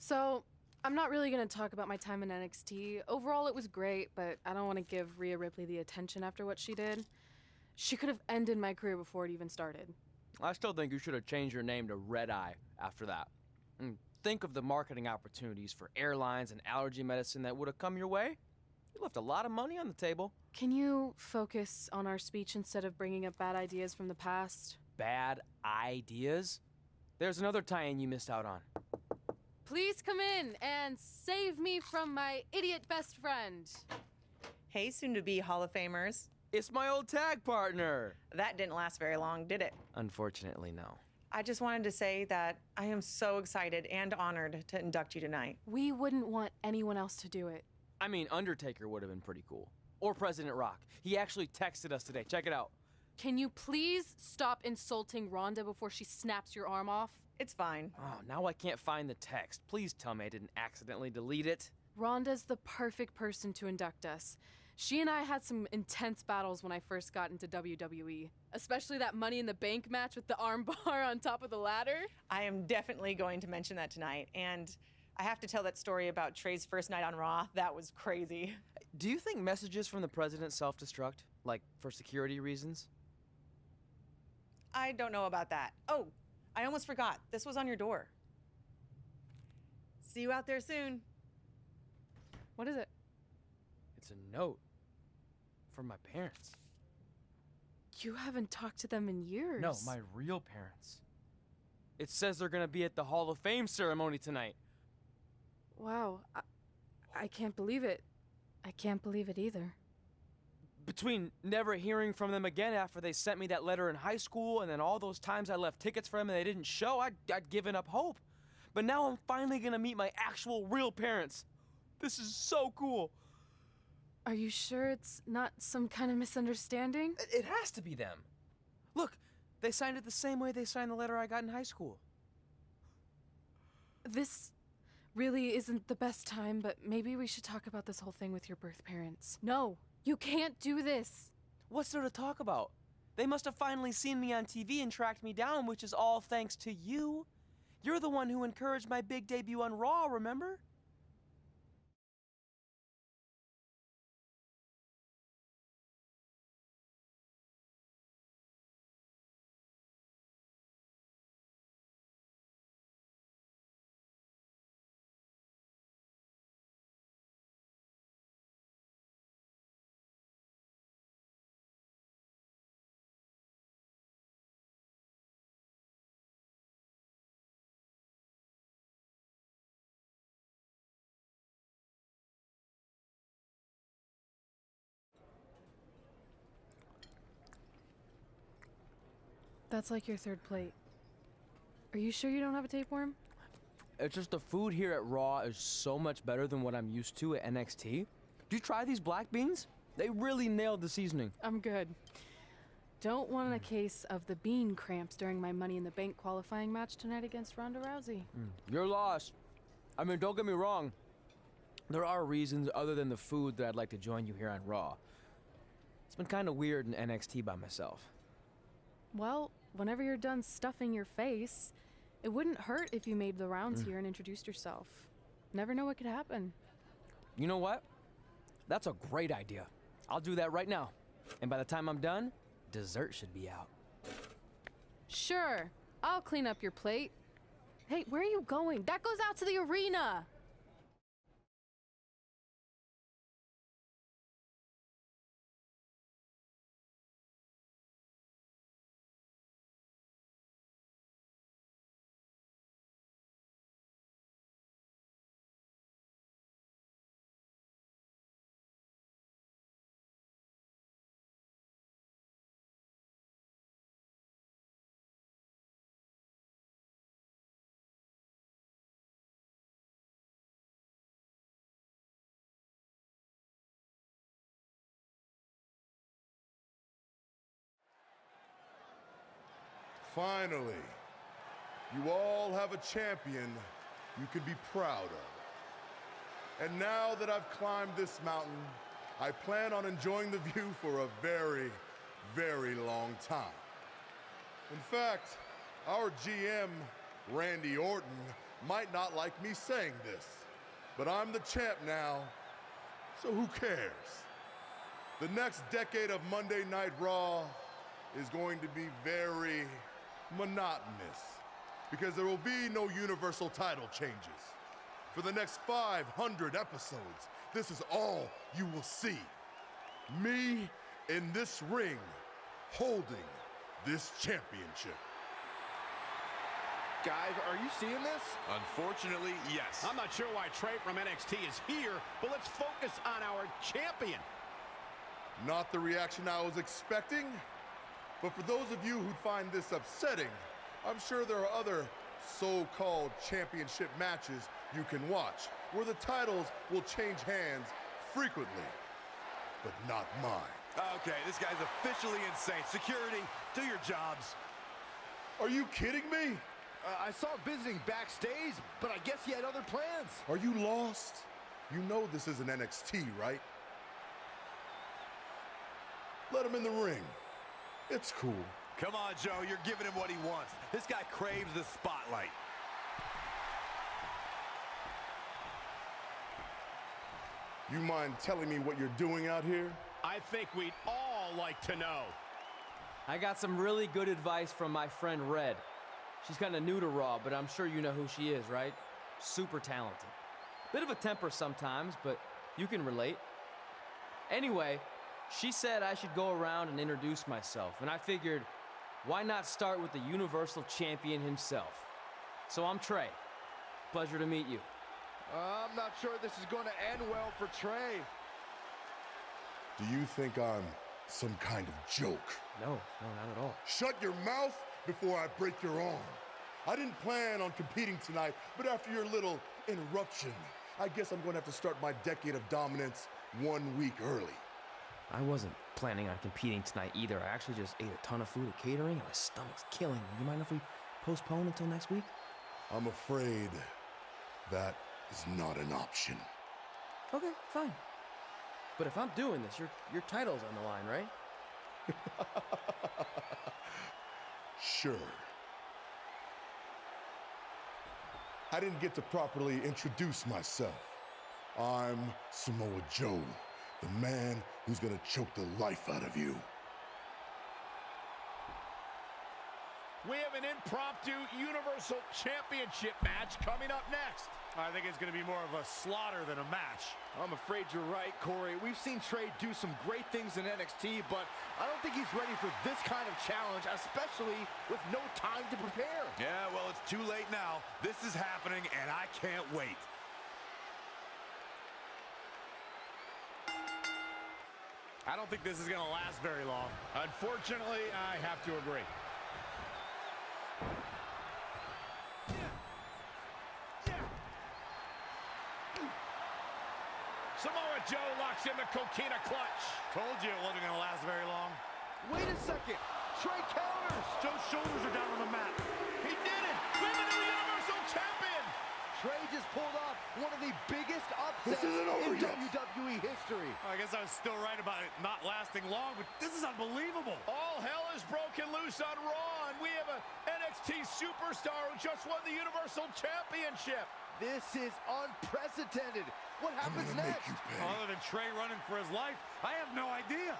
So, I'm not really gonna talk about my time in NXT. Overall, it was great, but I don't want to give Rhea Ripley the attention after what she did. She could have ended my career before it even started. I still think you should have changed your name to Red Eye after that. And think of the marketing opportunities for airlines and allergy medicine that would have come your way. You left a lot of money on the table. Can you focus on our speech instead of bringing up bad ideas from the past? Bad ideas? There's another tie-in you missed out on. Please come in and save me from my idiot best friend. Hey, soon-to-be Hall of Famers. It's my old tag partner. That didn't last very long, did it? Unfortunately, no. I just wanted to say that I am so excited and honored to induct you tonight. We wouldn't want anyone else to do it. I mean, Undertaker would have been pretty cool. Or President Rock. He actually texted us today. Check it out. Can you please stop insulting Rhonda before she snaps your arm off? It's fine. Oh, now I can't find the text. Please tell me I didn't accidentally delete it. Rhonda's the perfect person to induct us. She and I had some intense battles when I first got into WWE, especially that Money in the Bank match with the arm bar on top of the ladder. I am definitely going to mention that tonight, and I have to tell that story about Trey's first night on Raw. That was crazy. Do you think messages from the president self-destruct? Like, for security reasons? I don't know about that. Oh, I almost forgot. This was on your door. See you out there soon. What is it? It's a note. From my parents. You haven't talked to them in years. No, my real parents. It says they're gonna be at the Hall of Fame ceremony tonight. Wow, I can't believe it. I can't believe it either. Between never hearing from them again after they sent me that letter in high school and then all those times I left tickets for them and they didn't show, I'd given up hope. But now I'm finally gonna meet my actual real parents. This is so cool. Are you sure it's not some kind of misunderstanding? It has to be them. Look, they signed it the same way they signed the letter I got in high school. This really isn't the best time, but maybe we should talk about this whole thing with your birth parents. No, you can't do this. What's there to talk about? They must have finally seen me on TV and tracked me down, which is all thanks to you. You're the one who encouraged my big debut on Raw, remember? That's like your third plate. Are you sure you don't have a tapeworm? It's just the food here at Raw is so much better than what I'm used to at NXT. Did you try these black beans? They really nailed the seasoning. I'm good. Don't want a case of the bean cramps during my Money in the Bank qualifying match tonight against Ronda Rousey. You're lost. I mean, don't get me wrong. There are reasons other than the food that I'd like to join you here on Raw. It's been kind of weird in NXT by myself. Well, whenever you're done stuffing your face, it wouldn't hurt if you made the rounds here and introduced yourself. Never know what could happen. You know what? That's a great idea. I'll do that right now. And by the time I'm done, dessert should be out. Sure, I'll clean up your plate. Hey, where are you going? That goes out to the arena! Finally, you all have a champion you can be proud of. And now that I've climbed this mountain, I plan on enjoying the view for a very, very long time. In fact, our GM, Randy Orton, might not like me saying this, but I'm the champ now, so who cares? The next decade of Monday Night Raw is going to be very monotonous because there will be no universal title changes. For the next 500 episodes, this is all you will see. Me in this ring, holding this championship. Guys, are you seeing this? Unfortunately, yes. I'm not sure why Trey from NXT is here, but let's focus on our champion. Not the reaction I was expecting, but for those of you who find this upsetting, I'm sure there are other so-called championship matches you can watch where the titles will change hands frequently, but not mine. Okay, this guy's officially insane. Security, do your jobs. Are you kidding me? I saw him visiting backstage, but I guess he had other plans. Are you lost? You know this isn't NXT, right? Let him in the ring. It's cool. Come on, Joe, you're giving him what he wants. This guy craves the spotlight. You mind telling me what you're doing out here? I think we'd all like to know. I got some really good advice from my friend Red. She's kind of new to Raw, but I'm sure you know who she is, right? Super talented. Bit of a temper sometimes, but you can relate. Anyway, she said I should go around and introduce myself, and I figured, why not start with the Universal Champion himself? So I'm Trey. Pleasure to meet you. I'm not sure this is going to end well for Trey. Do you think I'm some kind of joke? No, not at all. Shut your mouth before I break your arm. I didn't plan on competing tonight, but after your little interruption, I guess I'm going to have to start my decade of dominance 1 week early. I wasn't planning on competing tonight either. I actually just ate a ton of food at catering, and my stomach's killing me. You mind if we postpone until next week? I'm afraid that is not an option. Okay, fine. But if I'm doing this, your title's on the line, right? Sure. I didn't get to properly introduce myself. I'm Samoa Joe, the man who's gonna choke the life out of you. We have an impromptu Universal Championship match coming up next. I think it's going to be more of a slaughter than a match. I'm afraid you're right, Corey. We've seen Trey do some great things in NXT, but I don't think he's ready for this kind of challenge, especially with no time to prepare. Yeah, well, it's too late now. This is happening, and I can't wait. I don't think this is going to last very long. Unfortunately, I have to agree. Samoa Joe locks in the coquina clutch. Told you it wasn't going to last very long. Wait a second. Trey counters. Joe's shoulders are down on the mat. He did it. We've been the Universal Champion. Trey just pulled off one of the biggest upsets in WWE history. I guess I was still right about it not lasting long, but this is unbelievable. All hell is broken loose on Raw, and we have an NXT superstar who just won the Universal Championship. This is unprecedented. What happens next? Other than Trey running for his life, I have no idea.